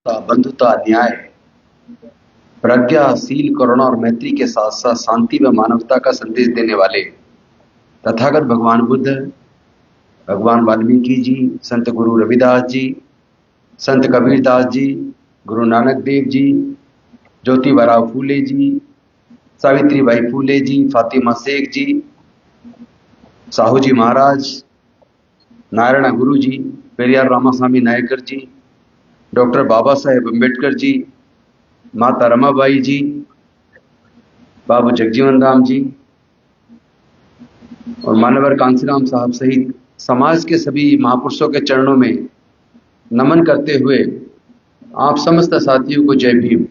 बंधुता, न्याय, प्रज्ञा, शील, करुणा और मैत्री के साथ साथ शांति व मानवता का संदेश देने वाले तथागत भगवान बुद्ध, भगवान वाल्मीकि जी, संत गुरु रविदास जी, संत कबीरदास जी, गुरु नानक देव जी, ज्योतिबा फूले जी, सावित्रीबाई फूले जी, फातिमा शेख जी, साहू जी महाराज, नारायण गुरु जी, पेरियार रामास्वामी नायकर जी, डॉक्टर बाबा साहेब अम्बेडकर जी, माता रमाबाई जी, बाबू जगजीवन राम जी और मानवर कांसीराम साहब सहित समाज के सभी महापुरुषों के चरणों में नमन करते हुए आप समस्त साथियों को जय भीम।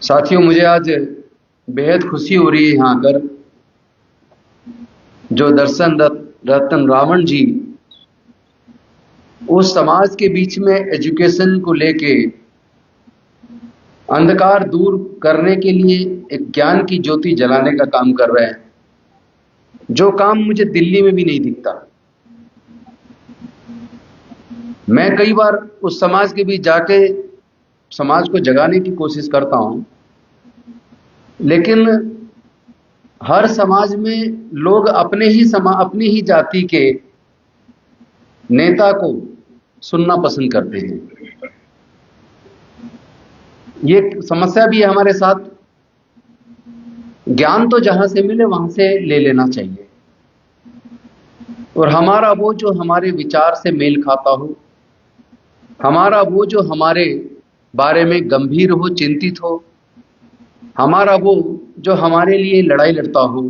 साथियों, मुझे आज बेहद खुशी हो रही है यहाँ आकर। जो दर्शन रतन रावण जी उस समाज के बीच में एजुकेशन को लेके अंधकार दूर करने के लिए एक ज्ञान की ज्योति जलाने का काम कर रहे हैं, जो काम मुझे दिल्ली में भी नहीं दिखता। मैं कई बार उस समाज के बीच जाके समाज को जगाने की कोशिश करता हूं, लेकिन हर समाज में लोग अपनी ही जाति के नेता को सुनना पसंद करते हैं। ये समस्या भी है हमारे साथ। ज्ञान तो जहां से मिले वहां से ले लेना चाहिए, और हमारा वो जो हमारे विचार से मेल खाता हो, हमारा वो जो हमारे बारे में गंभीर हो, चिंतित हो, हमारा वो जो हमारे लिए लड़ाई लड़ता हो।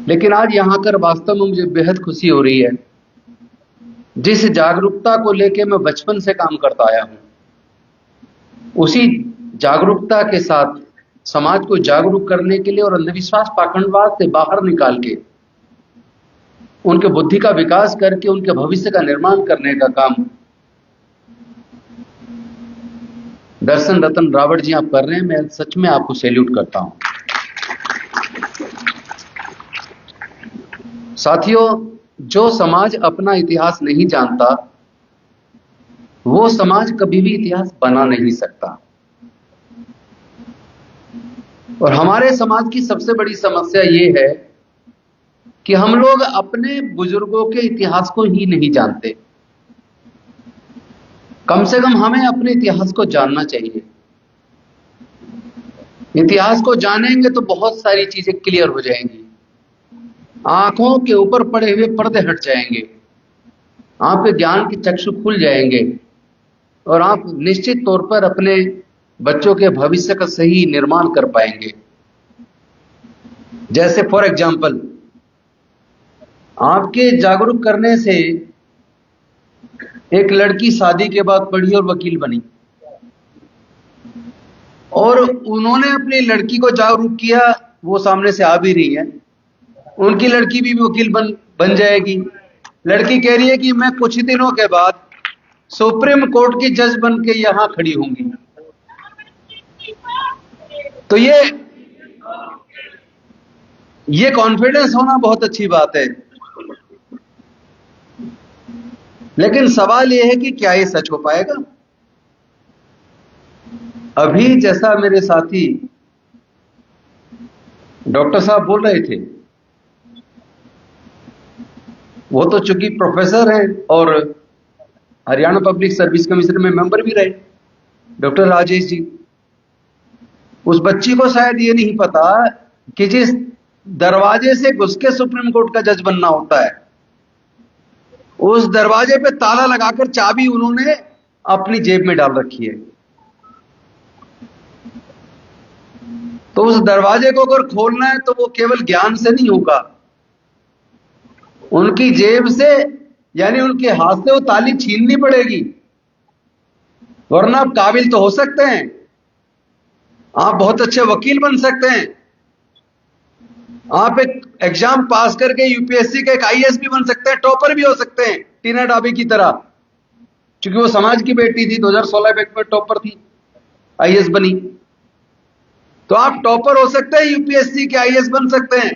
लेकिन आज यहां कर वास्तव में मुझे बेहद खुशी हो रही है। जिस जागरूकता को लेकर मैं बचपन से काम करता आया हूं, उसी जागरूकता के साथ समाज को जागरूक करने के लिए और अंधविश्वास पाखंडवाद से बाहर निकाल के उनके बुद्धि का विकास करके उनके भविष्य का निर्माण करने का काम दर्शन रतन रावण जी आप कर रहे हैं। मैं सच में आपको सैल्यूट करता हूं। साथियों, जो समाज अपना इतिहास नहीं जानता वो समाज कभी भी इतिहास बना नहीं सकता। और हमारे समाज की सबसे बड़ी समस्या ये है कि हम लोग अपने बुजुर्गों के इतिहास को ही नहीं जानते। कम से कम हमें अपने इतिहास को जानना चाहिए। इतिहास को जानेंगे तो बहुत सारी चीजें क्लियर हो जाएंगी, आंखों के ऊपर पड़े हुए पर्दे हट जाएंगे, आपके ज्ञान के चक्षु खुल जाएंगे और आप निश्चित तौर पर अपने बच्चों के भविष्य का सही निर्माण कर पाएंगे। जैसे फॉर एग्जाम्पल, आपके जागरूक करने से एक लड़की शादी के बाद पढ़ी और वकील बनी, और उन्होंने अपनी लड़की को जागरूक किया, वो सामने से आ भी रही है, उनकी लड़की भी वकील बन जाएगी। लड़की कह रही है कि मैं कुछ ही दिनों के बाद सुप्रीम कोर्ट की जज बन के यहां खड़ी होंगी। तो ये कॉन्फिडेंस होना बहुत अच्छी बात है, लेकिन सवाल यह है कि क्या ये सच हो पाएगा? अभी जैसा मेरे साथी डॉक्टर साहब बोल रहे थे, वो तो चूंकि प्रोफेसर हैं और हरियाणा पब्लिक सर्विस कमीशन में मेंबर भी रहे, डॉक्टर राजेश जी। उस बच्ची को शायद ये नहीं पता कि जिस दरवाजे से घुस के सुप्रीम कोर्ट का जज बनना होता है, उस दरवाजे पे ताला लगाकर चाबी उन्होंने अपनी जेब में डाल रखी है। तो उस दरवाजे को अगर खोलना है तो वो केवल ज्ञान से नहीं होगा, उनकी जेब से यानी उनके हाथ से वो ताली छीननी पड़ेगी। वरना आप काबिल तो हो सकते हैं, आप बहुत अच्छे वकील बन सकते हैं, आप एक एग्जाम पास करके यूपीएससी का एक आईएएस भी बन सकते हैं, टॉपर भी हो सकते हैं टीना डाबी की तरह। क्योंकि वो समाज की बेटी थी, 2016 में टॉपर थी, आईएएस बनी। तो आप टॉपर हो सकते हैं, यूपीएससी के आईएएस बन सकते हैं,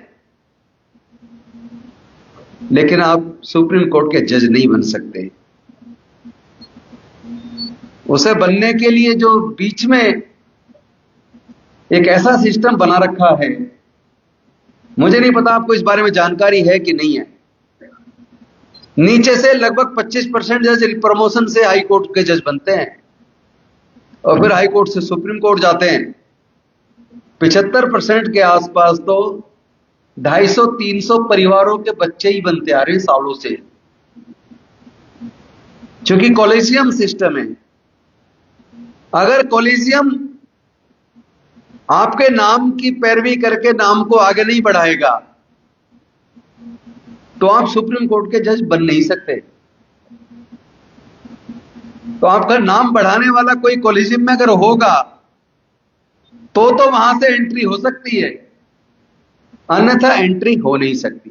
लेकिन आप सुप्रीम कोर्ट के जज नहीं बन सकते। उसे बनने के लिए जो बीच में एक ऐसा सिस्टम बना रखा है, मुझे नहीं पता आपको इस बारे में जानकारी है कि नहीं है। नीचे से लगभग 25% जज प्रमोशन से हाई कोर्ट के जज बनते हैं और फिर हाई कोर्ट से सुप्रीम कोर्ट जाते हैं। 75% के आसपास तो 250-300 परिवारों के बच्चे ही बनते आ रहे हैं सालों से, क्योंकि कॉलेजियम सिस्टम है। अगर कॉलेजियम आपके नाम की पैरवी करके नाम को आगे नहीं बढ़ाएगा तो आप सुप्रीम कोर्ट के जज बन नहीं सकते। तो आपका नाम बढ़ाने वाला कोई कॉलेजियम में अगर होगा तो वहां से एंट्री हो सकती है, अन्यथा एंट्री हो नहीं सकती।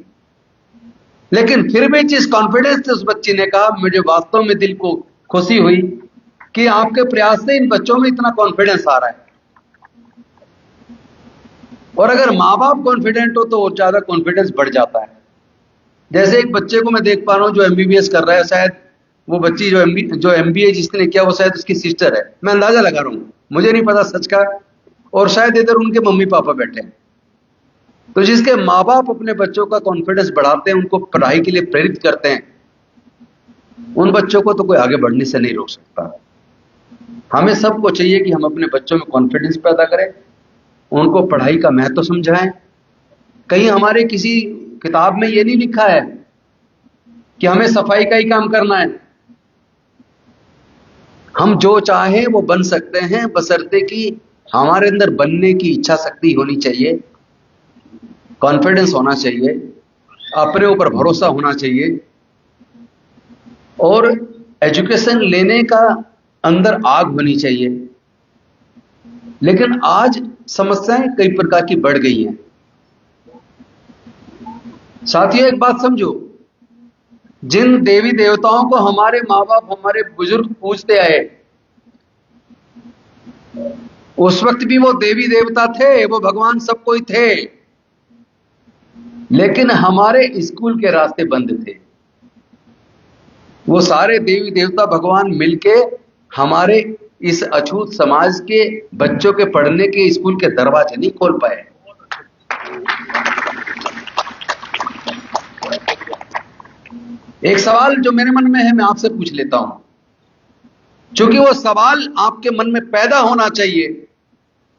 लेकिन फिर भी जिस कॉन्फिडेंस से उस बच्ची ने कहा, मुझे वास्तव में दिल को खुशी हुई कि आपके प्रयास से इन बच्चों में इतना कॉन्फिडेंस आ रहा है। और अगर माँ बाप कॉन्फिडेंट हो तो और ज्यादा कॉन्फिडेंस बढ़ जाता है। जैसे एक बच्चे को मैं देख पा रहा हूं जो एमबीबीएस कर रहा है, शायद वो बच्ची जो एमबीए जिसने किया वो शायद उसकी सिस्टर है, मैं अंदाजा लगा रहा हूं, मुझे नहीं पता सच का। और शायद इधर उनके मम्मी पापा बैठे हैं। तो जिसके माँ बाप अपने बच्चों का कॉन्फिडेंस बढ़ाते हैं, उनको पढ़ाई के लिए प्रेरित करते हैं, उन बच्चों को तो कोई आगे बढ़ने से नहीं रोक सकता। हमें सबको चाहिए कि हम अपने बच्चों में कॉन्फिडेंस पैदा करें, उनको पढ़ाई का महत्व समझाएं। कहीं हमारे किसी किताब में यह नहीं लिखा है कि हमें सफाई का ही काम करना है। हम जो चाहें वो बन सकते हैं, बशर्ते कि हमारे अंदर बनने की इच्छा शक्ति होनी चाहिए, कॉन्फिडेंस होना चाहिए, अपने ऊपर भरोसा होना चाहिए और एजुकेशन लेने का अंदर आग होनी चाहिए। लेकिन आज समस्याएं कई प्रकार की बढ़ गई हैं। साथियों, एक बात समझो, जिन देवी देवताओं को हमारे माँ बाप, हमारे बुजुर्ग पूजते आए, उस वक्त भी वो देवी देवता थे, वो भगवान सब कोई थे, लेकिन हमारे स्कूल के रास्ते बंद थे। वो सारे देवी देवता भगवान मिलके हमारे इस अछूत समाज के बच्चों के पढ़ने के स्कूल के दरवाजे नहीं खोल पाए। एक सवाल जो मेरे मन में है, मैं आपसे पूछ लेता हूं, क्योंकि वो सवाल आपके मन में पैदा होना चाहिए।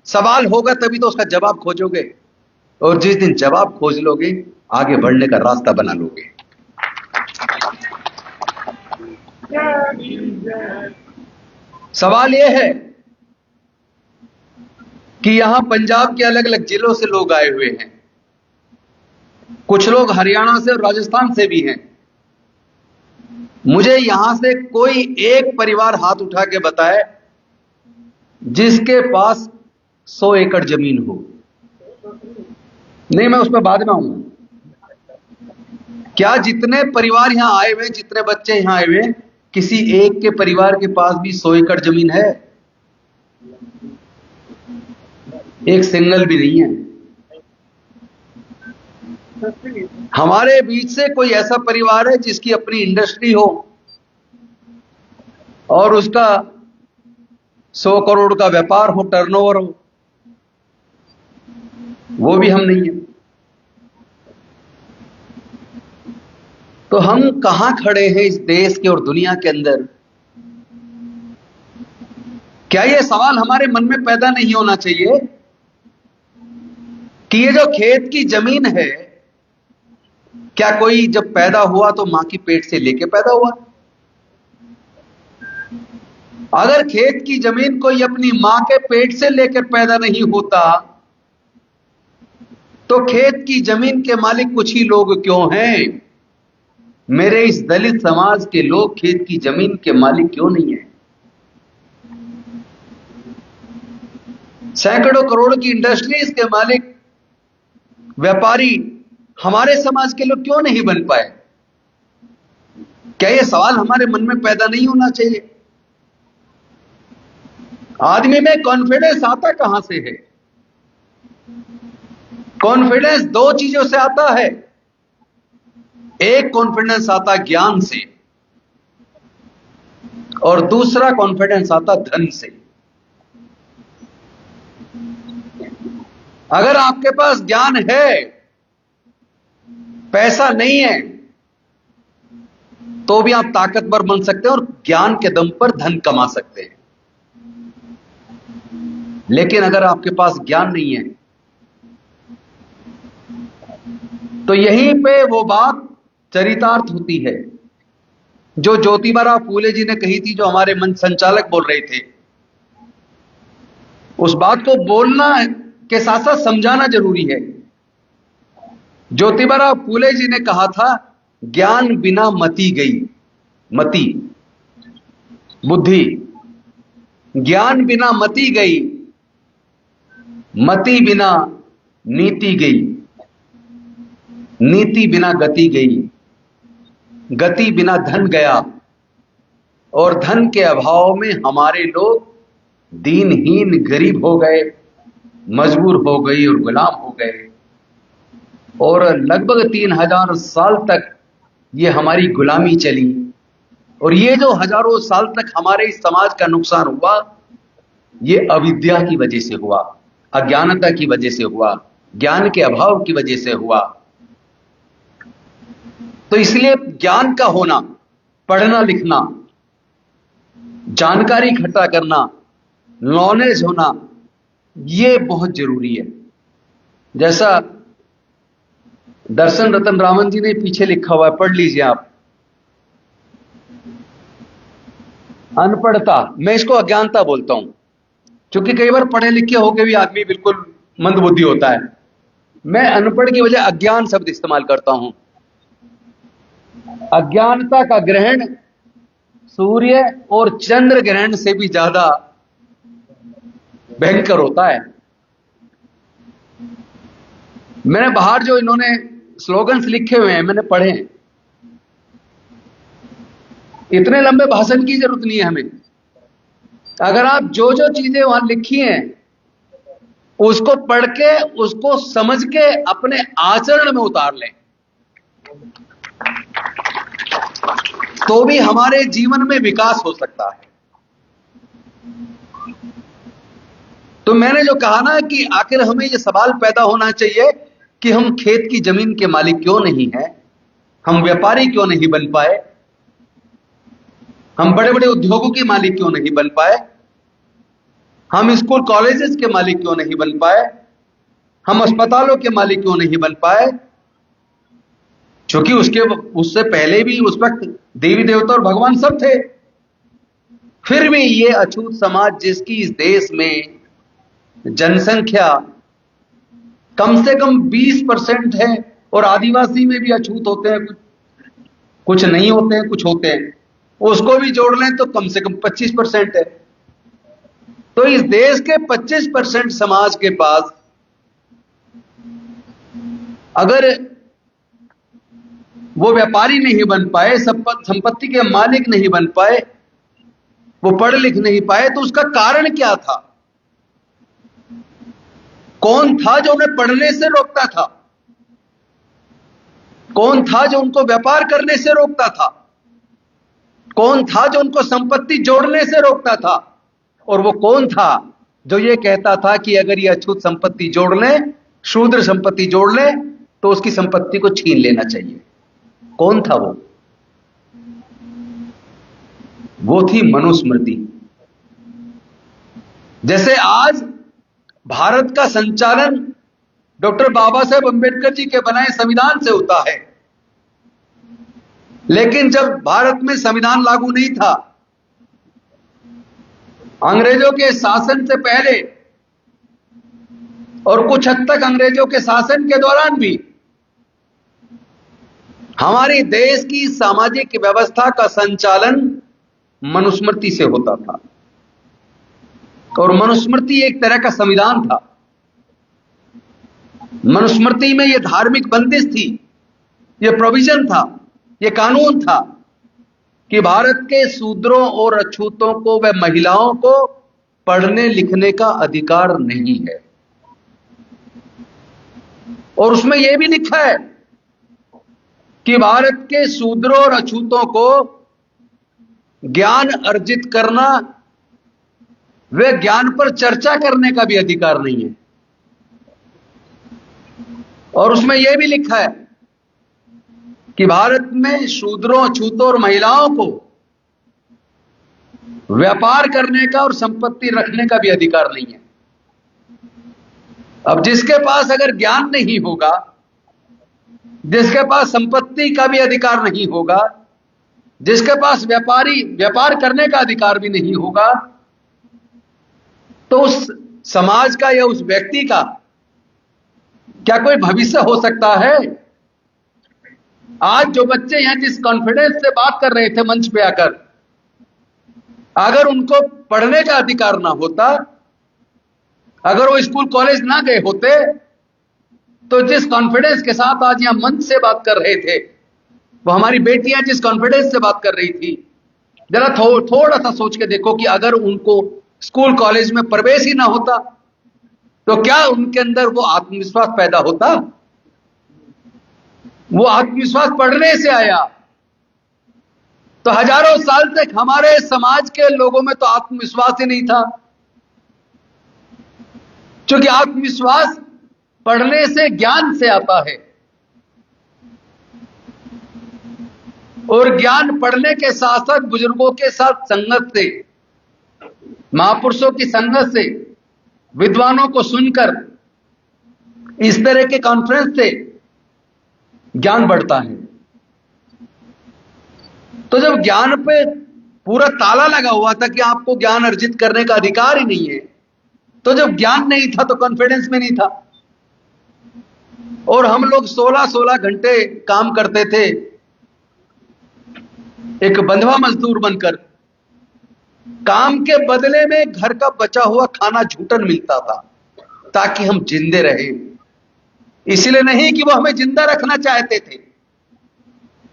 सवाल होगा तभी तो उसका जवाब खोजोगे, और जिस दिन जवाब खोज लोगे आगे बढ़ने का रास्ता बना लोगे। सवाल यह है कि यहां पंजाब के अलग अलग जिलों से लोग आए हुए हैं, कुछ लोग हरियाणा से और राजस्थान से भी हैं। मुझे यहां से कोई एक परिवार हाथ उठा के बताए जिसके पास 100 एकड़ जमीन हो। नहीं, मैं उस पर बाद में आऊंगा। क्या जितने परिवार यहां आए हुए, जितने बच्चे यहां आए हुए, किसी एक के परिवार के पास भी 100 एकड़ जमीन है? एक सिंगल भी नहीं है। हमारे बीच से कोई ऐसा परिवार है जिसकी अपनी इंडस्ट्री हो और उसका 100 करोड़ का व्यापार हो, टर्नओवर हो? वो भी हम नहीं है। तो हम कहां खड़े हैं इस देश के और दुनिया के अंदर? क्या यह सवाल हमारे मन में पैदा नहीं होना चाहिए कि ये जो खेत की जमीन है, क्या कोई जब पैदा हुआ तो मां की पेट से लेके पैदा हुआ? अगर खेत की जमीन कोई अपनी मां के पेट से लेकर पैदा नहीं होता तो खेत की जमीन के मालिक कुछ ही लोग क्यों हैं? मेरे इस दलित समाज के लोग खेत की जमीन के मालिक क्यों नहीं है? सैकड़ों करोड़ की इंडस्ट्रीज के मालिक, व्यापारी हमारे समाज के लोग क्यों नहीं बन पाए? क्या यह सवाल हमारे मन में पैदा नहीं होना चाहिए? आदमी में कॉन्फिडेंस आता कहां से है? कॉन्फिडेंस दो चीजों से आता है। एक, कॉन्फिडेंस आता ज्ञान से, और दूसरा कॉन्फिडेंस आता धन से। अगर आपके पास ज्ञान है, पैसा नहीं है, तो भी आप ताकतवर बन सकते हैं और ज्ञान के दम पर धन कमा सकते हैं। लेकिन अगर आपके पास ज्ञान नहीं है, तो यहीं पे वो बात चरितार्थ होती है जो ज्योतिबा फूले जी ने कही थी, जो हमारे मंच संचालक बोल रहे थे। उस बात को बोलना के साथ साथ समझाना जरूरी है। ज्योतिबा फूले जी ने कहा था, ज्ञान बिना मति गई, मति बुद्धि, ज्ञान बिना मति गई, मति बिना नीति गई, नीति बिना गति गई, गति बिना धन गया, और धन के अभाव में हमारे लोग दीनहीन गरीब हो गए, मजबूर हो गई और गुलाम हो गए। और लगभग 3000 साल तक ये हमारी गुलामी चली। और ये जो हजारों साल तक हमारे इस समाज का नुकसान हुआ, ये अविद्या की वजह से हुआ, अज्ञानता की वजह से हुआ, ज्ञान के अभाव की वजह से हुआ। तो इसलिए ज्ञान का होना, पढ़ना लिखना, जानकारी इकट्ठा करना, नॉलेज होना, ये बहुत जरूरी है। जैसा दर्शन रतन रामन जी ने पीछे लिखा हुआ है, पढ़ लीजिए आप। अनपढ़ता, मैं इसको अज्ञानता बोलता हूं, क्योंकि कई बार पढ़े लिखे होकर भी आदमी बिल्कुल मंदबुद्धि होता है। मैं अनपढ़ की वजह अज्ञान शब्द इस्तेमाल करता हूं। अज्ञानता का ग्रहण सूर्य और चंद्र ग्रहण से भी ज्यादा भयंकर होता है। मैंने बाहर जो इन्होंने स्लोगन्स लिखे हुए हैं, मैंने पढ़े हैं। इतने लंबे भाषण की जरूरत नहीं है हमें। अगर आप जो जो चीजें वहां लिखी हैं उसको पढ़ के, उसको समझ के अपने आचरण में उतार लें, तो भी हमारे जीवन में विकास हो सकता है। तो मैंने जो कहा ना कि आखिर हमें यह सवाल पैदा होना चाहिए कि हम खेत की जमीन के मालिक क्यों नहीं हैं, हम व्यापारी क्यों नहीं बन पाए, हम बड़े बड़े उद्योगों के मालिक क्यों नहीं बन पाए, हम स्कूल कॉलेजेस के मालिक क्यों नहीं बन पाए, हम अस्पतालों के मालिक क्यों नहीं बन पाए। क्योंकि उससे पहले भी उस वक्त देवी देवता और भगवान सब थे। फिर भी ये अछूत समाज, जिसकी इस देश में जनसंख्या कम से कम 20% है, और आदिवासी में भी अछूत होते हैं, कुछ नहीं होते हैं, कुछ होते हैं, उसको भी जोड़ लें तो कम से कम 25% है। तो इस देश के 25% समाज के पास अगर वो व्यापारी नहीं बन पाए, संपत्ति के मालिक नहीं बन पाए, वो पढ़ लिख नहीं पाए, तो उसका कारण क्या था? कौन था जो उन्हें पढ़ने से रोकता था? कौन था जो उनको व्यापार करने से रोकता था? कौन था जो उनको संपत्ति जोड़ने से रोकता था? और वो कौन था जो ये कहता था कि अगर ये अछूत संपत्ति जोड़ लें, शूद्र संपत्ति जोड़ लें, तो उसकी संपत्ति को छीन लेना चाहिए? कौन था वो? वो थी मनुस्मृति। जैसे आज भारत का संचालन डॉक्टर बाबा साहेब अंबेडकर जी के बनाए संविधान से होता है, लेकिन जब भारत में संविधान लागू नहीं था, अंग्रेजों के शासन से पहले और कुछ हद तक अंग्रेजों के शासन के दौरान भी हमारे देश की सामाजिक व्यवस्था का संचालन मनुस्मृति से होता था। और मनुस्मृति एक तरह का संविधान था। मनुस्मृति में यह धार्मिक बंदिश थी, यह प्रोविजन था, यह कानून था कि भारत के शूद्रों और अछूतों को व महिलाओं को पढ़ने लिखने का अधिकार नहीं है। और उसमें यह भी लिखा है कि भारत के शूद्रों और अछूतों को ज्ञान अर्जित करना वे ज्ञान पर चर्चा करने का भी अधिकार नहीं है। और उसमें यह भी लिखा है कि भारत में शूद्रों, अछूतों और महिलाओं को व्यापार करने का और संपत्ति रखने का भी अधिकार नहीं है। अब जिसके पास अगर ज्ञान नहीं होगा, जिसके पास संपत्ति का भी अधिकार नहीं होगा, जिसके पास व्यापार करने का अधिकार भी नहीं होगा, तो उस समाज का या उस व्यक्ति का क्या कोई भविष्य हो सकता है? आज जो बच्चे यहां जिस कॉन्फिडेंस से बात कर रहे थे मंच पे आकर, अगर उनको पढ़ने का अधिकार ना होता, अगर वो स्कूल कॉलेज ना गए होते, तो जिस कॉन्फिडेंस के साथ आज यहां मंच से बात कर रहे थे, वो हमारी बेटियां जिस कॉन्फिडेंस से बात कर रही थी, जरा थोड़ा सा सोच के देखो कि अगर उनको स्कूल कॉलेज में प्रवेश ही ना होता तो क्या उनके अंदर वो आत्मविश्वास पैदा होता? वो आत्मविश्वास पढ़ने से आया। तो हजारों साल तक हमारे समाज के लोगों में तो आत्मविश्वास ही नहीं था, क्योंकि आत्मविश्वास पढ़ने से, ज्ञान से आता है। और ज्ञान पढ़ने के साथ साथ बुजुर्गों के साथ संगत से, महापुरुषों की संगत से, विद्वानों को सुनकर, इस तरह के कॉन्फ्रेंस से ज्ञान बढ़ता है। तो जब ज्ञान पे पूरा ताला लगा हुआ था कि आपको ज्ञान अर्जित करने का अधिकार ही नहीं है, तो जब ज्ञान नहीं था तो कॉन्फिडेंस में नहीं था। और हम लोग 16-16 घंटे काम करते थे एक बंधुआ मजदूर बनकर। काम के बदले में घर का बचा हुआ खाना झूठन मिलता था ताकि हम जिंदे रहे। इसलिए नहीं कि वो हमें जिंदा रखना चाहते थे,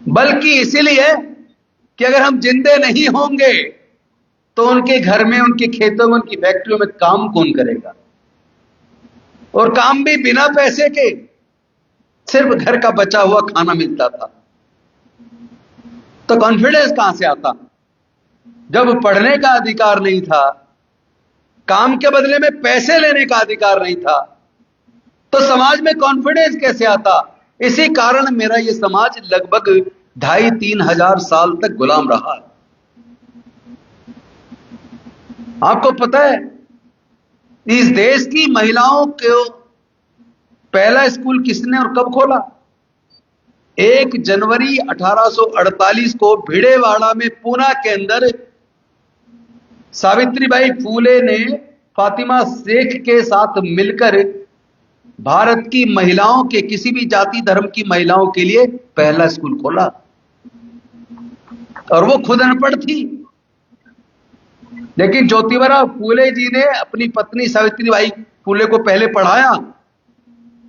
बल्कि इसलिए कि अगर हम जिंदे नहीं होंगे तो उनके घर में, उनके खेतों में, उनकी फैक्ट्रियों में काम कौन करेगा? और काम भी बिना पैसे के, सिर्फ घर का बचा हुआ खाना मिलता था। तो कॉन्फिडेंस कहां से आता? जब पढ़ने का अधिकार नहीं था, काम के बदले में पैसे लेने का अधिकार नहीं था, तो समाज में कॉन्फिडेंस कैसे आता? इसी कारण मेरा यह समाज लगभग 2,500-3 हजार साल तक गुलाम रहा है। आपको पता है इस देश की महिलाओं को पहला स्कूल किसने और कब खोला? 1 जनवरी 1848 को भिड़ेवाड़ा में, पूना के अंदर सावित्रीबाई फूले ने फातिमा शेख के साथ मिलकर भारत की महिलाओं के, किसी भी जाति धर्म की महिलाओं के लिए पहला स्कूल खोला। और वो खुद अनपढ़ थी, लेकिन ज्योतिबा फूले जी ने अपनी पत्नी सावित्रीबाई फूले को पहले पढ़ाया,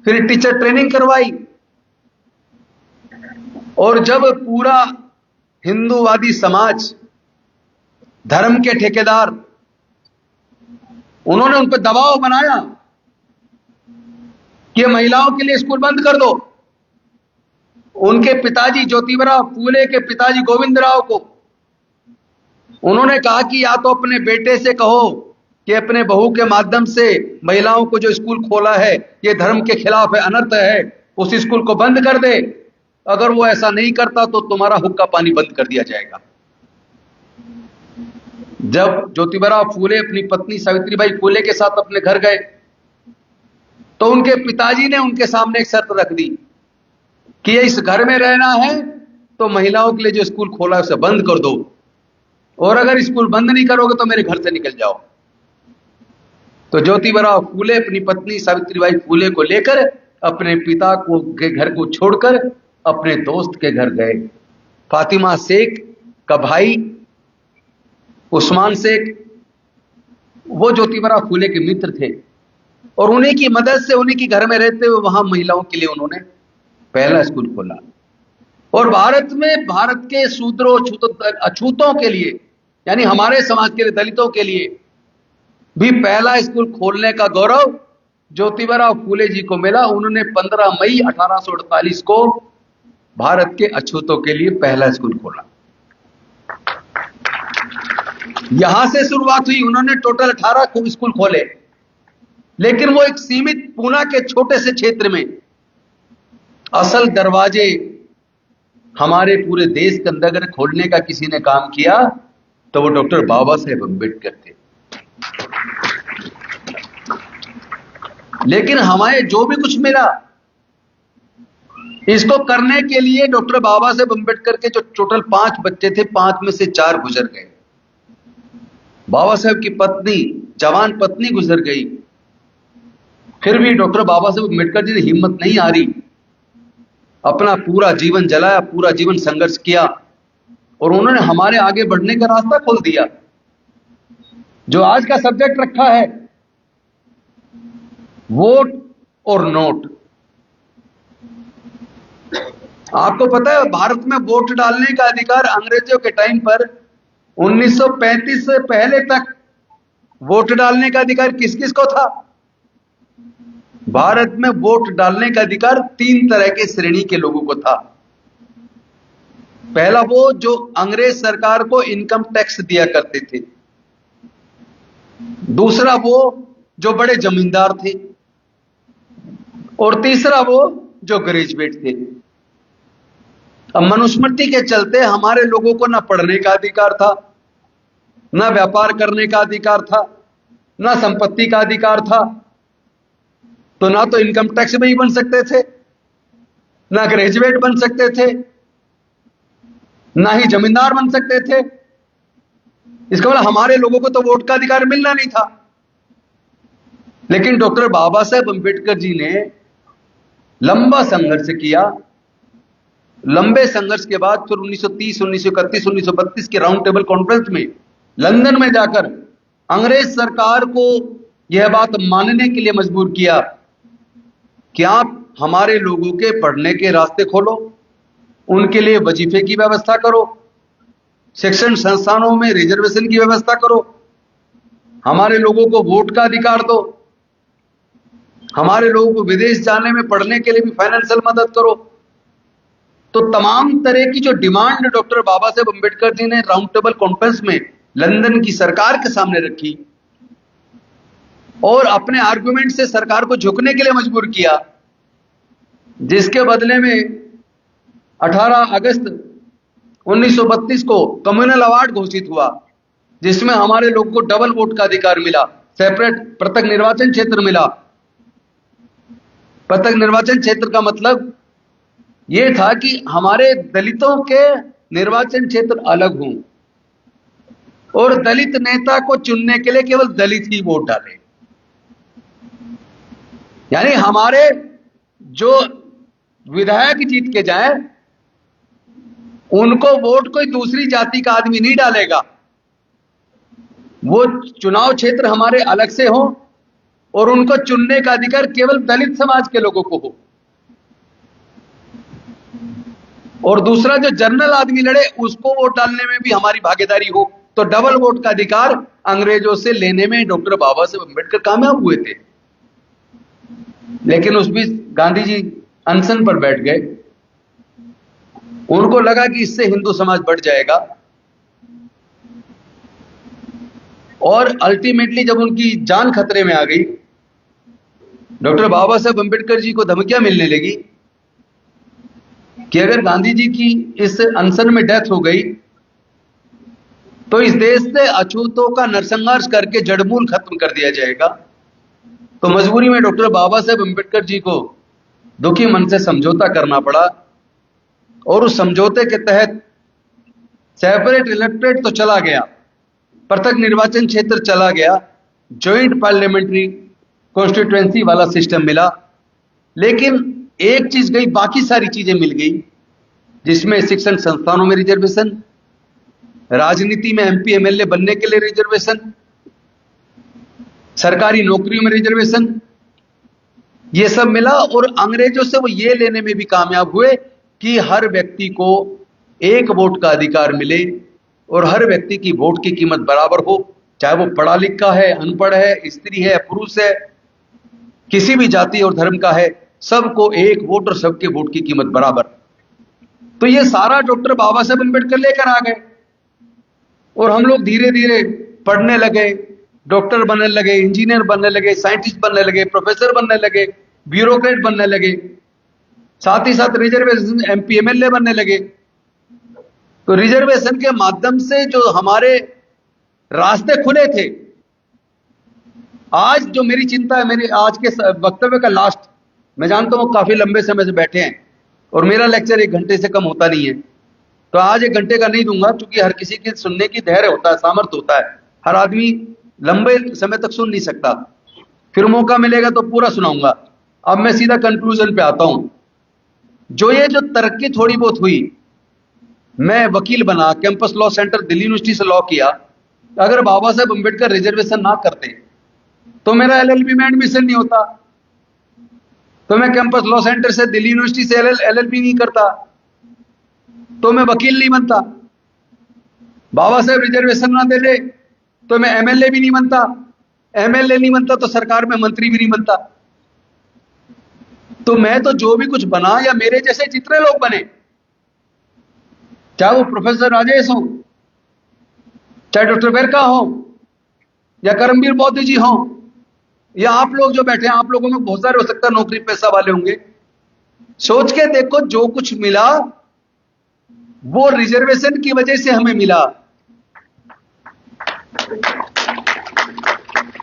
फिर टीचर ट्रेनिंग करवाई। और जब पूरा हिंदूवादी समाज, धर्म के ठेकेदार, उन्होंने उन पर दबाव बनाया कि महिलाओं के लिए स्कूल बंद कर दो, उनके पिताजी ज्योतिबा फूले के पिताजी गोविंदराव को उन्होंने कहा कि या तो अपने बेटे से कहो कि अपने बहू के माध्यम से महिलाओं को जो स्कूल खोला है ये धर्म के खिलाफ है, अनर्थ है, उस स्कूल को बंद कर दे। अगर वो ऐसा नहीं करता तो तुम्हारा हुक्का पानी बंद कर दिया जाएगा। जब ज्योतिबा फूले अपनी पत्नी सावित्रीबाई फूले के साथ अपने घर गए तो उनके पिताजी ने उनके सामने एक शर्त रख दी कि इस घर में रहना है तो महिलाओं के लिए जो स्कूल खोला है उसे बंद कर दो, और अगर स्कूल बंद नहीं करोगे तो मेरे घर से निकल जाओ। तो ज्योतिबा फूले अपनी पत्नी सावित्रीबाई फूले को लेकर अपने पिता को के घर को छोड़कर अपने दोस्त के घर गए। फातिमा शेख का भाई उस्मान शेख, वो ज्योतिबा फूले के मित्र थे, और उन्हीं की मदद से, उन्हीं के घर में रहते हुए वहां महिलाओं के लिए उन्होंने पहला स्कूल खोला। और भारत में, भारत के शूद्रों, अछूतों के लिए, यानी हमारे समाज के लिए, दलितों के लिए भी पहला स्कूल खोलने का गौरव ज्योतिबा फूले जी को मिला। उन्होंने 15 मई 1848 को भारत के अछूतों के लिए पहला स्कूल खोला। यहां से शुरुआत हुई। उन्होंने टोटल 18 स्कूल खोले, लेकिन वो एक सीमित पूना के छोटे से क्षेत्र में। असल दरवाजे हमारे पूरे देश के अंदर अगर खोलने का किसी ने काम किया तो वो डॉक्टर बाबा साहेब अम्बेडकर थे। लेकिन हमें जो भी कुछ मिला, इसको करने के लिए डॉक्टर बाबा साहेब अम्बेडकर के जो टोटल 5 बच्चे थे, 5 में से 4 गुजर गए। बाबा साहेब की पत्नी, जवान पत्नी गुजर गई। फिर भी डॉक्टर बाबा साहेब अम्बेडकर जी ने हिम्मत नहीं हारी, अपना पूरा जीवन जलाया, पूरा जीवन संघर्ष किया और उन्होंने हमारे आगे बढ़ने का रास्ता खोल दिया। जो आज का सब्जेक्ट रखा है, वोट और नोट। आपको पता है भारत में वोट डालने का अधिकार अंग्रेजों के टाइम पर 1935 से पहले तक वोट डालने का अधिकार किस किस को था? भारत में वोट डालने का अधिकार 3 तरह के श्रेणी के लोगों को था। पहला वो जो अंग्रेज सरकार को इनकम टैक्स दिया करते थे। दूसरा वो जो बड़े जमींदार थे। और तीसरा वो जो ग्रेजुएट थे। अब मनुस्मृति के चलते हमारे लोगों को ना पढ़ने का अधिकार था, ना व्यापार करने का अधिकार था, ना संपत्ति का अधिकार था। तो ना तो इनकम टैक्स में ही बन सकते थे, ना ग्रेजुएट बन सकते थे, ना ही जमींदार बन सकते थे। इसका मतलब हमारे लोगों को तो वोट का अधिकार मिलना नहीं था। लेकिन डॉक्टर बाबा साहेब अम्बेडकर जी ने लंबा संघर्ष किया। लंबे संघर्ष के बाद फिर 1930, 1931, 1932 के राउंड टेबल कॉन्फ्रेंस में लंदन में जाकर अंग्रेज सरकार को यह बात मानने के लिए मजबूर किया कि आप हमारे लोगों के पढ़ने के रास्ते खोलो, उनके लिए वजीफे की व्यवस्था करो, शिक्षण संस्थानों में रिजर्वेशन की व्यवस्था करो, हमारे लोगों को वोट का अधिकार दो, हमारे लोगों को विदेश जाने में पढ़ने के लिए भी फाइनेंशियल मदद करो। तो तमाम तरह की जो डिमांड डॉक्टर बाबा साहेब अम्बेडकर जी ने राउंड टेबल कॉन्फ्रेंस में लंदन की सरकार के सामने रखी और अपने आर्गुमेंट से सरकार को झुकने के लिए मजबूर किया, जिसके बदले में 18 अगस्त 1932 को कम्युनल अवार्ड घोषित हुआ, जिसमें हमारे लोगों को डबल वोट का अधिकार मिला, सेपरेट पृथक निर्वाचन क्षेत्र मिला। पृथक निर्वाचन क्षेत्र का मतलब यह था कि हमारे दलितों के निर्वाचन क्षेत्र अलग हों और दलित नेता को चुनने के लिए केवल दलित ही वोट डालें। यानी हमारे जो विधायक जीत के जाएं, उनको वोट कोई दूसरी जाति का आदमी नहीं डालेगा। वो चुनाव क्षेत्र हमारे अलग से हो और उनको चुनने का अधिकार केवल दलित समाज के लोगों को हो। और दूसरा जो जनरल आदमी लड़े, उसको वोट डालने में भी हमारी भागीदारी हो। तो डबल वोट का अधिकार अंग्रेजों से लेने में डॉक्टर बाबा साहेब अम्बेडकर कामयाब हुए थे। लेकिन उस बीच गांधी जी अनशन पर बैठ गए। उनको लगा कि इससे हिंदू समाज बढ़ जाएगा और अल्टीमेटली जब उनकी जान खतरे में आ गई, डॉक्टर बाबा साहेब अम्बेडकर जी को धमकियां मिलने लगी कि अगर गांधी जी की इस अनशन में डेथ हो गई तो इस देश से अछूतों का नरसंहार करके जड़मूल खत्म कर दिया जाएगा। तो मजबूरी में डॉक्टर बाबा साहेब अम्बेडकर जी को दुखी मन से समझौता करना पड़ा और उस समझौते के तहत सेपरेट इलेक्टोरेट तो चला गया, पृथक निर्वाचन क्षेत्र चला गया, जॉइंट पार्लियामेंट्री कॉन्स्टिट्यूएंसी वाला सिस्टम मिला। लेकिन एक चीज गई, बाकी सारी चीजें मिल गई, जिसमें शिक्षण संस्थानों में रिजर्वेशन, राजनीति में एमपी एमएलए बनने के लिए रिजर्वेशन, सरकारी नौकरियों में रिजर्वेशन, ये सब मिला। और अंग्रेजों से वो ये लेने में भी कामयाब हुए कि हर व्यक्ति को एक वोट का अधिकार मिले और हर व्यक्ति की वोट की कीमत बराबर हो, चाहे वो पढ़ा लिखा है, अनपढ़ है, स्त्री है, पुरुष है, किसी भी जाति और धर्म का है, सबको एक वोट और सबके वोट की कीमत बराबर। तो ये सारा डॉक्टर बाबा साहेब अम्बेडकर लेकर आ गए। और हम लोग धीरे धीरे पढ़ने लगे, डॉक्टर बनने लगे, इंजीनियर बनने लगे, साइंटिस्ट बनने लगे, प्रोफेसर बनने लगे, ब्यूरोक्रेट बनने लगे, साथ ही साथ रिजर्वेशन एमपी एमएलए बनने लगे। तो रिजर्वेशन के माध्यम से जो हमारे रास्ते खुले थे, आज जो मेरी चिंता है, मेरी आज के वक्तव्य का लास्ट, मैं जानता हूं काफी लंबे समय से बैठे हैं और मेरा लेक्चर 1 घंटे से कम होता नहीं है, तो आज 1 घंटे का नहीं दूंगा, क्योंकि हर किसी के सुनने की धैर्य होता है, सामर्थ्य होता है। हर आदमी लंबे समय तक सुन नहीं सकता, फिर मौका मिलेगा तो पूरा सुनाऊंगा। अब मैं सीधा कंक्लूजन पे आता हूं। ये जो तरक्की थोड़ी बहुत हुई, मैं वकील बना, campus law centre Delhi university से लॉ किया, अगर बाबा साहेब अम्बेडकर रिजर्वेशन ना करते तो मेरा एलएलबी में एडमिशन नहीं होता, तो मैं कैंपस लॉ सेंटर से दिल्ली यूनिवर्सिटी से एलएलबी नहीं करता, तो मैं वकील नहीं बनता। बाबा साहेब रिजर्वेशन ना दे दे तो मैं एमएलए भी नहीं बनता, एमएलए नहीं बनता तो सरकार में मंत्री भी नहीं बनता। तो मैं तो जो भी कुछ बना, या मेरे जैसे जितने लोग बने, चाहे वो प्रोफेसर राजेश हो, चाहे डॉक्टर बेरका हो, या करमवीर बौद्ध जी हो, या आप लोग जो बैठे हैं, आप लोगों में बहुत सारे हो सकता है नौकरी पैसा वाले होंगे, सोच के देखो जो कुछ मिला वो रिजर्वेशन की वजह से हमें मिला।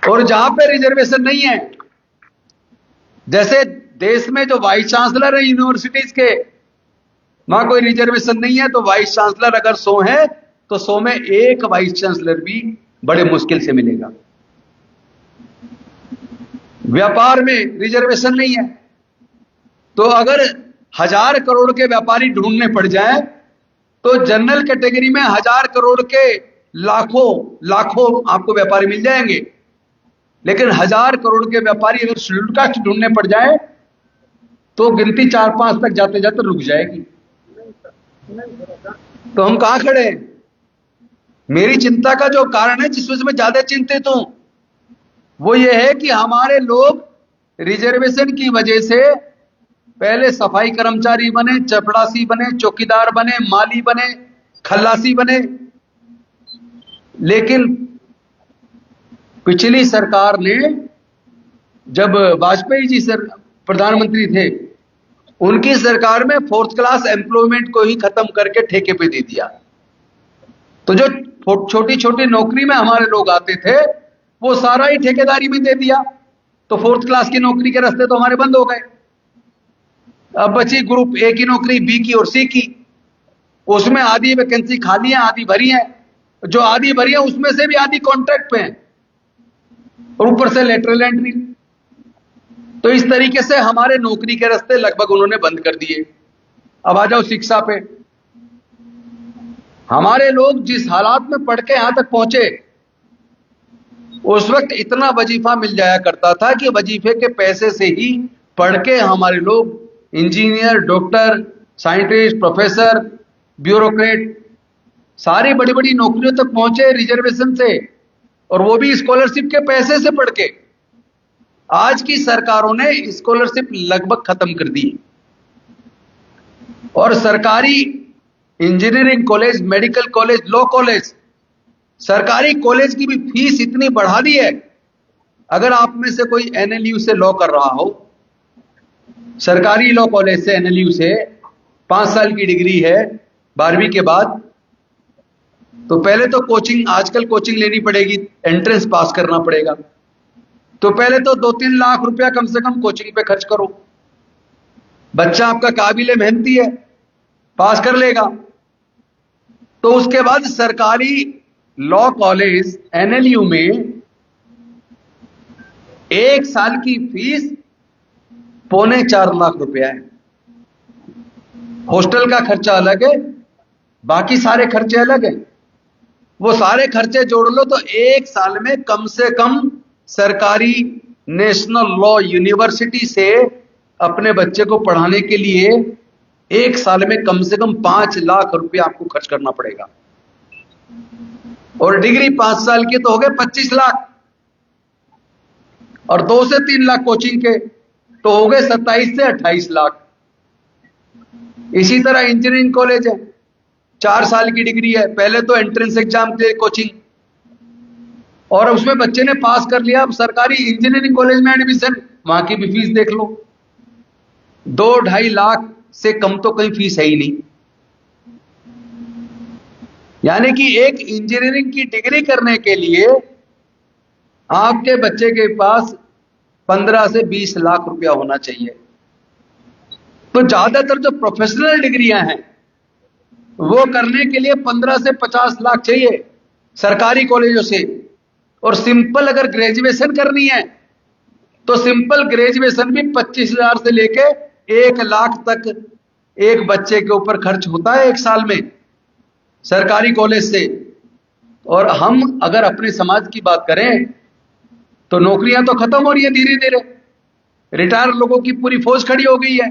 और जहां पे रिजर्वेशन नहीं है, जैसे देश में जो वाइस चांसलर है यूनिवर्सिटीज के, वहां कोई रिजर्वेशन नहीं है, तो वाइस चांसलर अगर 100 है तो 100 में एक वाइस चांसलर भी बड़े मुश्किल से मिलेगा। व्यापार में रिजर्वेशन नहीं है, तो अगर 1000 करोड़ के व्यापारी ढूंढने पड़ जाए तो जनरल कैटेगरी में 1000 करोड़ के लाखों आपको व्यापारी मिल जाएंगे, लेकिन 1000 करोड़ के व्यापारी अगर शेड्यूल्ड कास्ट ढूंढने पड़ जाए तो गिनती 4-5 तक जाते जाते रुक जाएगी। तो हम कहां खड़े हैं? मेरी चिंता का जो कारण है, जिस वजह से मैं ज्यादा चिंतित हूं, वो ये है कि हमारे लोग रिजर्वेशन की वजह से पहले सफाई कर्मचारी बने, चपड़ासी बने, चौकीदार बने, माली बने, खल्लासी बने, लेकिन पिछली सरकार ने, जब वाजपेयी जी सर प्रधानमंत्री थे, उनकी सरकार में 4th क्लास एम्प्लॉयमेंट को ही खत्म करके ठेके पे दे दिया। तो जो छोटी छोटी नौकरी में हमारे लोग आते थे वो सारा ही ठेकेदारी में दे दिया, तो 4th क्लास की नौकरी के रास्ते तो हमारे बंद हो गए। अब बची ग्रुप ए की नौकरी, बी की और सी की, उसमें आधी वैकेंसी खाली है, आधी भरी है, जो आधी भरी है उसमें से भी आधी कॉन्ट्रैक्ट पे है और ऊपर से लेटरल एंट्री। तो इस तरीके से हमारे नौकरी के रास्ते लगभग उन्होंने बंद कर दिए। अब आ जाओ शिक्षा पे। हमारे लोग जिस हालात में पढ़ के यहां तक पहुंचे, उस वक्त इतना वजीफा मिल जाया करता था कि वजीफे के पैसे से ही पढ़ के हमारे लोग engineer, doctor, scientist, professor, bureaucrat, सारी बड़ी बड़ी नौकरियों तक पहुंचे रिजर्वेशन से, और वो भी स्कॉलरशिप के पैसे से पढ़ के। आज की सरकारों ने स्कॉलरशिप लगभग खत्म कर दी, और सरकारी engineering college, medical college, law college, सरकारी कॉलेज की भी फीस इतनी बढ़ा दी है। अगर आप में से कोई एनएलयू से लॉ कर रहा हो, सरकारी लॉ कॉलेज से, एनएलयू से 5 साल की डिग्री है 12वीं के बाद, तो पहले तो कोचिंग, आजकल कोचिंग लेनी पड़ेगी, एंट्रेंस पास करना पड़ेगा, तो पहले तो 2-3 लाख रुपया कम से कम कोचिंग पे खर्च करो। बच्चा आपका काबिल मेहनती है, पास कर लेगा। तो उसके बाद सरकारी लॉ कॉलेज एनएलयू में 1 साल की फीस 3.25 लाख रुपया है। हॉस्टल का खर्चा अलग है, बाकी सारे खर्चे अलग हैं। वो सारे खर्चे जोड़ लो तो 1 साल में कम से कम सरकारी नेशनल लॉ यूनिवर्सिटी से अपने बच्चे को पढ़ाने के लिए 1 साल में कम से कम 5 लाख रुपया आपको खर्च करना पड़ेगा। और डिग्री 5 साल की तो हो गए 25 लाख, और 2 से 3 लाख कोचिंग के तो हो गए 27 से 28 लाख। इसी तरह इंजीनियरिंग कॉलेज है, 4 साल की डिग्री है, पहले तो एंट्रेंस एग्जाम के कोचिंग, और उसमें बच्चे ने पास कर लिया। अब सरकारी इंजीनियरिंग कॉलेज में एडमिशन, वहां की भी फीस देख लो, 2-2.5 लाख से कम तो कहीं फीस है ही नहीं। यानी कि एक इंजीनियरिंग की डिग्री करने के लिए आपके बच्चे के पास 15 से 20 लाख रुपया होना चाहिए। तो ज्यादातर जो प्रोफेशनल डिग्रियां हैं वो करने के लिए 15 से 50 लाख चाहिए सरकारी कॉलेजों से। और सिंपल अगर ग्रेजुएशन करनी है तो सिंपल ग्रेजुएशन भी 25,000 से लेके 1 लाख तक एक बच्चे के ऊपर खर्च होता है 1 साल में सरकारी कॉलेज से। और हम अगर अपने समाज की बात करें तो नौकरियां तो खत्म हो रही है धीरे धीरे, रिटायर लोगों की पूरी फौज खड़ी हो गई है,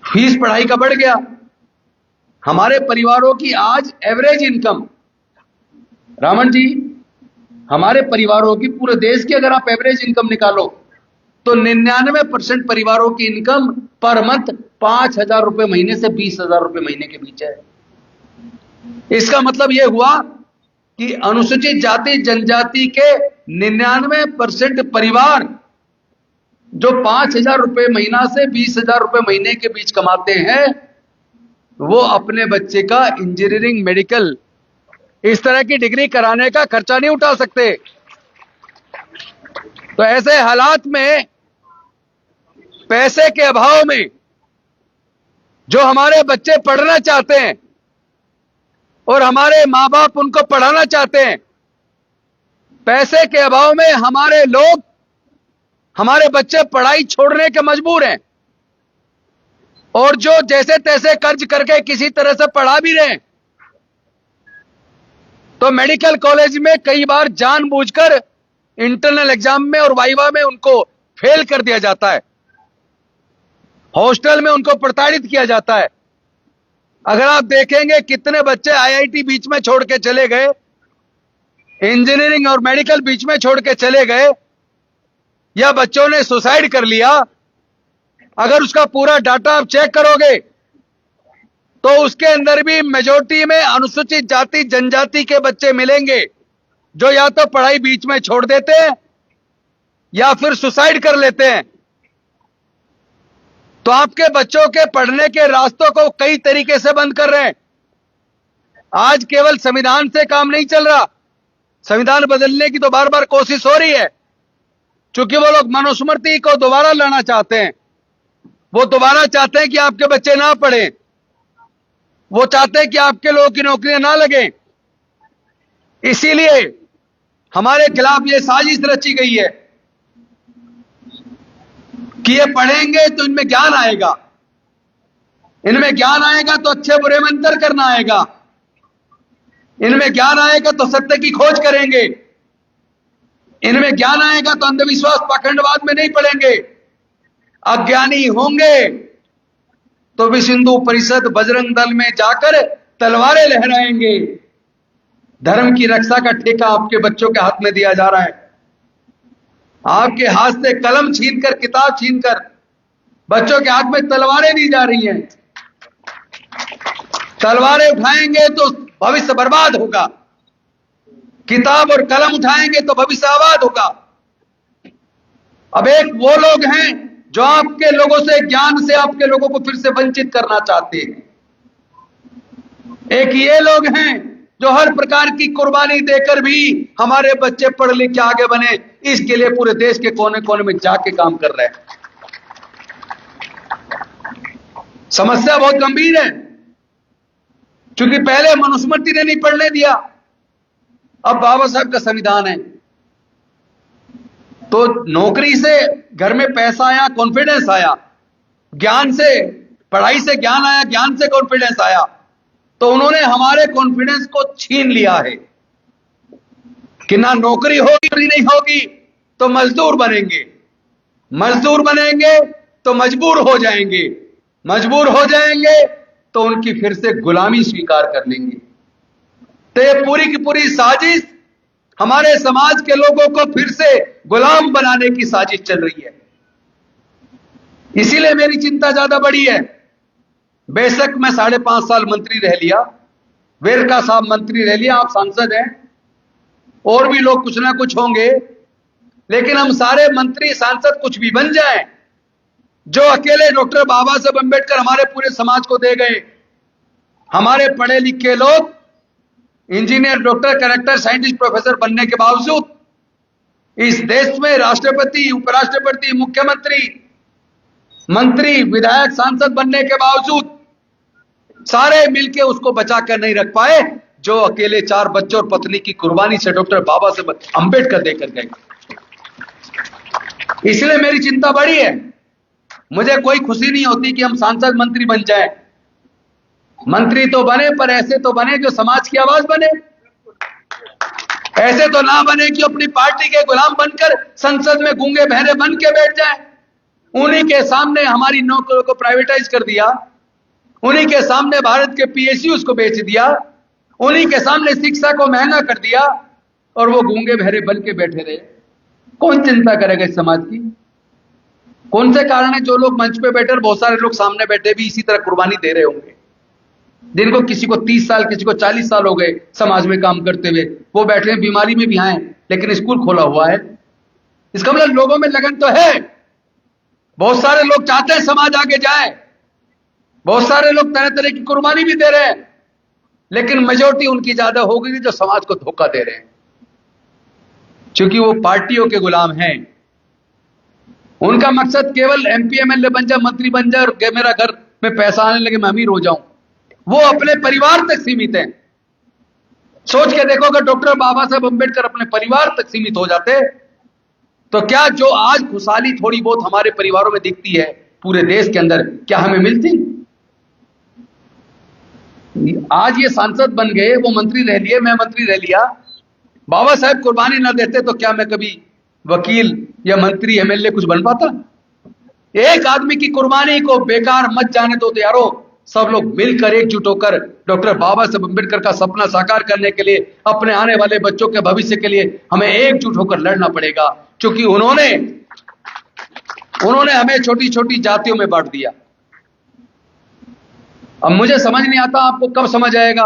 फीस पढ़ाई का बढ़ गया। हमारे परिवारों की आज एवरेज इनकम, रामन जी, हमारे परिवारों की, पूरे देश की अगर आप एवरेज इनकम निकालो तो 99% परिवारों की इनकम पर मंथ 5,000 रुपए महीने से 20,000 रुपए महीने के बीच है। इसका मतलब यह हुआ कि अनुसूचित जाति जनजाति के 99% परिवार जो 5,000 रुपए महीना से 20,000 रुपए महीने के बीच कमाते हैं, वो अपने बच्चे का इंजीनियरिंग, मेडिकल, इस तरह की डिग्री कराने का खर्चा नहीं उठा सकते। तो ऐसे हालात में, पैसे के अभाव में, जो हमारे बच्चे पढ़ना चाहते हैं और हमारे मां बाप उनको पढ़ाना चाहते हैं, पैसे के अभाव में हमारे लोग, हमारे बच्चे पढ़ाई छोड़ने के मजबूर हैं। और जो जैसे तैसे कर्ज करके किसी तरह से पढ़ा भी रहे हैं, तो मेडिकल कॉलेज में कई बार जानबूझकर इंटरनल एग्जाम में और वाइवा में उनको फेल कर दिया जाता है, हॉस्टल में उनको प्रताड़ित किया जाता है। अगर आप देखेंगे कितने बच्चे आईआईटी बीच में छोड़ के चले गए, इंजीनियरिंग और मेडिकल बीच में छोड़ के चले गए, या बच्चों ने सुसाइड कर लिया, अगर उसका पूरा डाटा आप चेक करोगे तो उसके अंदर भी मेजॉरिटी में अनुसूचित जाति जनजाति के बच्चे मिलेंगे, जो या तो पढ़ाई बीच में छोड़ देते हैं या फिर सुसाइड कर लेते हैं। तो आपके बच्चों के पढ़ने के रास्तों को कई तरीके से बंद कर रहे हैं। आज केवल संविधान से काम नहीं चल रहा, संविधान बदलने की तो बार बार कोशिश हो रही है, क्योंकि वो लोग मनुस्मृति को दोबारा लाना चाहते हैं। वो दोबारा चाहते हैं कि आपके बच्चे ना पढ़ें, वो चाहते हैं कि आपके लोगों की नौकरियां ना लगें। इसीलिए हमारे खिलाफ ये साजिश रची गई है कि ये पढ़ेंगे तो इनमें ज्ञान आएगा, इनमें ज्ञान आएगा तो अच्छे बुरे में अंतर करना आएगा, इनमें ज्ञान आएगा तो सत्य की खोज करेंगे, इनमें ज्ञान आएगा तो अंधविश्वास पाखंडवाद में नहीं पड़ेंगे। अज्ञानी होंगे तो विश्व हिंदू परिषद, बजरंग दल में जाकर तलवारें लहराएंगे। धर्म की रक्षा का ठेका आपके बच्चों के हाथ में दिया जा रहा है। आपके हाथ से कलम छीनकर, किताब छीनकर बच्चों के हाथ में तलवारें दी जा रही हैं। तलवारें उठाएंगे तो भविष्य बर्बाद होगा, किताब और कलम उठाएंगे तो भविष्य आबाद होगा। अब एक वो लोग हैं जो आपके लोगों से, ज्ञान से आपके लोगों को फिर से वंचित करना चाहते हैं। एक ये लोग हैं जो हर प्रकार की कुर्बानी देकर भी हमारे बच्चे पढ़ लिख के आगे बने, इसके लिए पूरे देश के कोने कोने में जाके काम कर रहे हैं। समस्या बहुत गंभीर है, क्योंकि पहले मनुस्मृति ने नहीं पढ़ने दिया, अब बाबा साहब का संविधान है। तो नौकरी से घर में पैसा आया, कॉन्फिडेंस आया, ज्ञान से, पढ़ाई से ज्ञान आया, ज्ञान से कॉन्फिडेंस आया, तो उन्होंने हमारे कॉन्फिडेंस को छीन लिया है कि ना नौकरी होगी, नहीं होगी तो मजदूर बनेंगे, मजदूर बनेंगे तो मजबूर हो जाएंगे, मजबूर हो जाएंगे तो उनकी फिर से गुलामी स्वीकार कर लेंगे। तो ये पूरी की पूरी साजिश हमारे समाज के लोगों को फिर से गुलाम बनाने की साजिश चल रही है। इसीलिए मेरी चिंता ज्यादा बड़ी है। बेशक मैं 5.5 साल मंत्री रह लिया, वेरका साहब मंत्री रह लिया, आप सांसद हैं, और भी लोग कुछ ना कुछ होंगे, लेकिन हम सारे मंत्री सांसद कुछ भी बन जाएं, जो अकेले डॉक्टर बाबा साहब अंबेडकर हमारे पूरे समाज को दे गए। हमारे पढ़े लिखे लोग engineer, doctor, collector, scientist, professor बनने के बावजूद इस देश में राष्ट्रपति, उपराष्ट्रपति, मुख्यमंत्री, मंत्री, विधायक, सांसद बनने के बावजूद सारे मिलकर उसको बचाकर नहीं रख पाए, जो अकेले 4 बच्चों और पत्नी की कुर्बानी से डॉक्टर बाबा साहब अंबेडकर देकर गए। इसलिए मेरी चिंता बड़ी है। मुझे कोई खुशी नहीं होती कि हम सांसद, मंत्री बन जाएं। मंत्री तो बने, पर ऐसे तो बने जो समाज की आवाज बने। ऐसे तो ना बने कि अपनी पार्टी के गुलाम बनकर संसद में गूंगे बहरे बन के बैठ जाएं। उन्हीं के सामने हमारी नौकरियों को प्राइवेटाइज कर दिया, उन्हीं के सामने भारत के पीएसयूज को बेच दिया, उन्हीं के सामने शिक्षा को महंगा कर दिया, और वो गूंगे बहरे बन के बैठे रहे। कौन चिंता करेगा इस समाज की? कौन से कारण है जो लोग मंच पे बैठे और बहुत सारे लोग सामने बैठे भी इसी तरह कुर्बानी दे रहे होंगे, जिनको किसी को 30 साल, किसी को 40 साल हो गए समाज में काम करते हुए, वो बैठे हैं, बीमारी में भी आए, लेकिन स्कूल खोला हुआ है। इसका मतलब लोगों में लगन तो है। बहुत सारे लोग चाहते हैं समाज आगे जाए, बहुत सारे लोग तरह तरह की कुर्बानी भी दे रहे हैं, लेकिन मेजोरिटी उनकी ज्यादा हो गई जो समाज को धोखा दे रहे हैं, क्योंकि वो पार्टियों के गुलाम हैं। उनका मकसद केवल एमपी, एमएलए बन जा, मंत्री बन जा, और मेरा घर में पैसा आने लगे, मैं अमीर हो जाऊं। वो अपने परिवार तक सीमित हैं। सोच के देखो, अगर डॉक्टर बाबा साहब अंबेडकर अपने परिवार तक सीमित हो जाते, तो क्या जो आज खुशहाली थोड़ी बहुत हमारे परिवारों में दिखती है पूरे देश के अंदर, क्या हमें मिलती? आज ये सांसद बन गए, वो मंत्री रह लिए, मैं मंत्री रह लिया। बाबा साहब कुर्बानी ना देते तो क्या मैं कभी वकील या मंत्री, एमएलए कुछ बन पाता? एक आदमी की कुर्बानी को बेकार मत जाने दो यारो। सब लोग मिलकर एकजुट होकर डॉक्टर बाबा साहब अंबेडकर का सपना साकार करने के लिए, अपने आने वाले बच्चों के भविष्य के लिए हमें एकजुट होकर लड़ना पड़ेगा, क्योंकि उन्होंने हमें छोटी छोटी जातियों में बांट दिया। अब मुझे समझ नहीं आता, आपको कब समझ आएगा?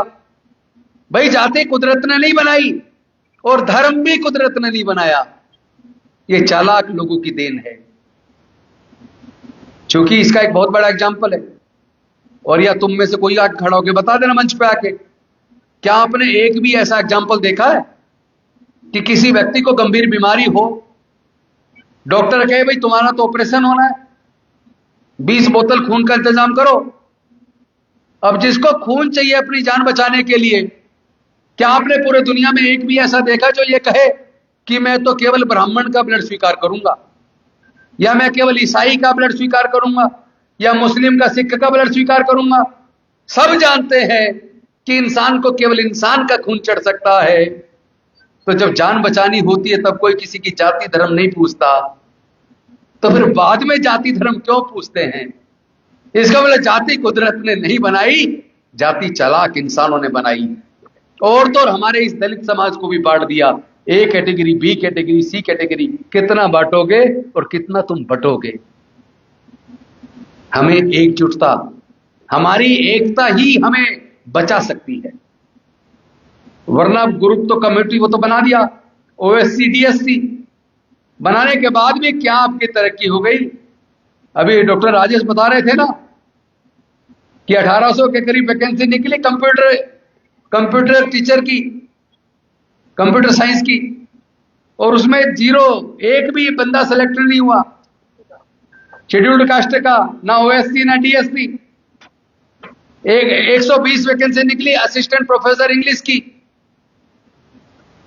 भाई, जाति कुदरत ने नहीं बनाई और धर्म भी कुदरत ने नहीं बनाया, ये चालाक लोगों की देन है। क्योंकि इसका एक बहुत बड़ा एग्जाम्पल है, और या तुम में से कोई आके खड़ा होकर बता देना मंच पे आके, क्या आपने एक भी ऐसा एग्जाम्पल देखा है कि किसी व्यक्ति को गंभीर बीमारी हो, डॉक्टर कहे भाई तुम्हारा तो ऑपरेशन होना है, 20 बोतल खून का इंतजाम करो। अब जिसको खून चाहिए अपनी जान बचाने के लिए, क्या आपने पूरे दुनिया में एक भी ऐसा देखा जो ये कहे कि मैं तो केवल ब्राह्मण का ब्लड स्वीकार करूंगा, या मैं केवल ईसाई का ब्लड स्वीकार करूंगा, या मुस्लिम का, सिख का ब्लड स्वीकार करूंगा? सब जानते हैं कि इंसान को केवल इंसान का खून चढ़ सकता है। तो जब जान बचानी होती है तब कोई किसी की जाति धर्म नहीं पूछता, तो फिर बाद में जाति धर्म क्यों पूछते हैं? इसका मतलब जाति कुदरत ने नहीं बनाई, जाति चालाक इंसानों ने बनाई। और तो और हमारे इस दलित समाज को भी बांट दिया, A category, B category, C category. कितना बांटोगे और कितना तुम बटोगे? हमें एकजुटता, हमारी एकता ही हमें बचा सकती है, वरना ग्रुप तो कमेटी वो तो बना दिया, ओएससी डीएससी बनाने के बाद भी क्या आपकी तरक्की हो गई? अभी डॉक्टर राजेश बता रहे थे ना कि 1800 के करीब वैकेंसी निकली कंप्यूटर टीचर की, कंप्यूटर साइंस की, और उसमें 0, एक भी बंदा सेलेक्ट नहीं हुआ शेड्यूल्ड कास्ट का, ना ओएससी ना डीएससी। 120 वैकेंसी निकली असिस्टेंट प्रोफेसर इंग्लिश की,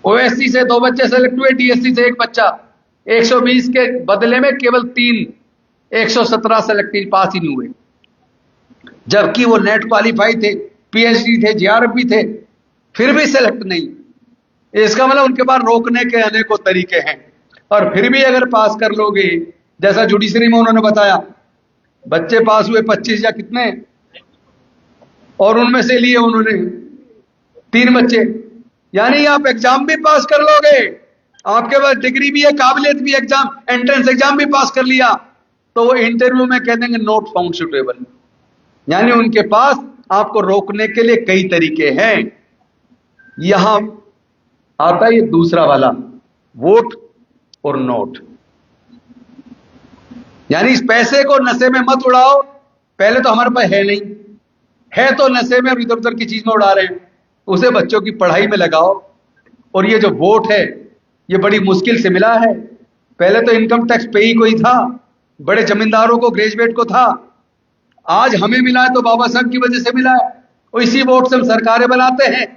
ओएससी से 2 बच्चे सेलेक्ट हुए, डीएससी से 1 बच्चा। 120 के बदले में केवल 3, 117 सेलेक्ट पास ही नहीं हुए, जबकि वो नेट क्वालिफाई थे, पीएचडी थे, जीआरएफी थे, फिर भी सेलेक्ट नहीं। इसका मतलब उनके पास रोकने के अनेकों तरीके हैं, और फिर भी अगर पास कर लोगे, जैसा जुडिशरी में उन्होंने बताया, बच्चे पास हुए 25 या कितने, और उनमें से लिए उन्होंने 3 बच्चे। यानी आप एग्जाम भी पास कर लोगे, आपके पास डिग्री भी है, काबिलियत भी, एग्जाम एंट्रेंस एग्जाम भी पास कर लिया, तो वो इंटरव्यू में कह देंगे नॉट फाउंड सुटेबल, यानी उनके पास आपको रोकने के लिए कई तरीके हैं। यहां आता है ये दूसरा वाला, वोट और नोट। यानी इस पैसे को नशे में मत उड़ाओ। पहले तो हमारे पास है नहीं, है तो नशे में और इधर उधर की चीज में उड़ा रहे हैं। उसे बच्चों की पढ़ाई में लगाओ। और ये जो वोट है ये बड़ी मुश्किल से मिला है। पहले तो इनकम टैक्स पेई को ही था, बड़े जमींदारों को, ग्रेजुएट को था। आज हमें मिला है तो बाबा साहब की वजह से मिला है, और इसी वोट से हम सरकारें बनाते हैं।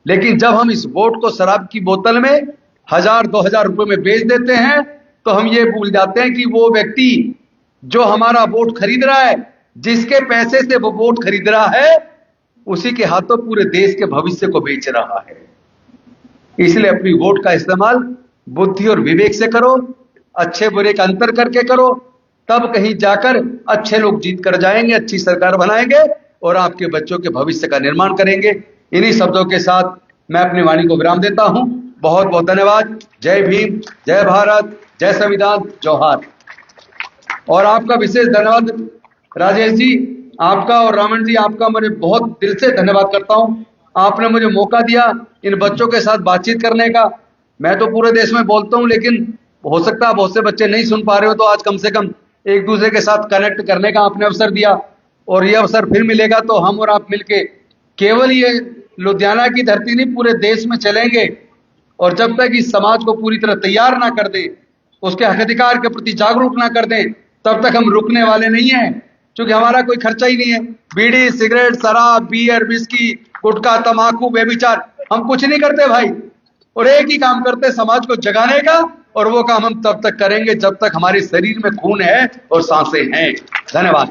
लेकिन जब हम इस वोट को शराब की बोतल में 1000-2000 रुपए में बेच देते हैं तो हम ये भूल जाते हैं कि वो व्यक्ति जो हमारा वोट खरीद रहा है, जिसके पैसे से वो वोट खरीद रहा है, उसी के हाथों पूरे देश के भविष्य को बेच रहा है। इसलिए अपनी वोट का इस्तेमाल बुद्धि और विवेक से करो, अच्छे बुरे का अंतर करके करो, तब कहीं जाकर अच्छे लोग जीत कर जाएंगे, अच्छी सरकार बनाएंगे और आपके बच्चों के भविष्य का निर्माण करेंगे। इन्हीं शब्दों के साथ मैं अपनी वाणी को विराम देता हूं। बहुत बहुत धन्यवाद। जय भीम, जय भारत, जय संविधान, जोहार। और आपका विशेष धन्यवाद राजेश जी, आपका और रामन जी, आपका मैं बहुत दिल से धन्यवाद करता हूं। आपने मुझे मौका दिया इन बच्चों के साथ बातचीत करने का। मैं तो पूरे देश में बोलता हूं, लेकिन हो सकता है बहुत से बच्चे नहीं सुन पा रहे हो, तो आज कम से कम एक दूसरे के साथ कनेक्ट करने का आपने अवसर दिया। और ये अवसर फिर मिलेगा तो हम और आप मिलके केवल ये लुधियाना की धरती नहीं, पूरे देश में चलेंगे। और जब तक इस समाज को पूरी तरह तैयार ना कर दे, उसके हक अधिकार के प्रति जागरूक ना कर दें, तब तक हम रुकने वाले नहीं हैं। क्योंकि हमारा कोई खर्चा ही नहीं है। बीड़ी, सिगरेट, शराब, बियर, विस्की, गुटखा, तंबाकू, बेविचार, हम कुछ नहीं करते भाई। और एक ही काम करते, समाज को जगाने का। और वो काम हम तब तक करेंगे जब तक हमारे शरीर में खून है और सांसें हैं। धन्यवाद।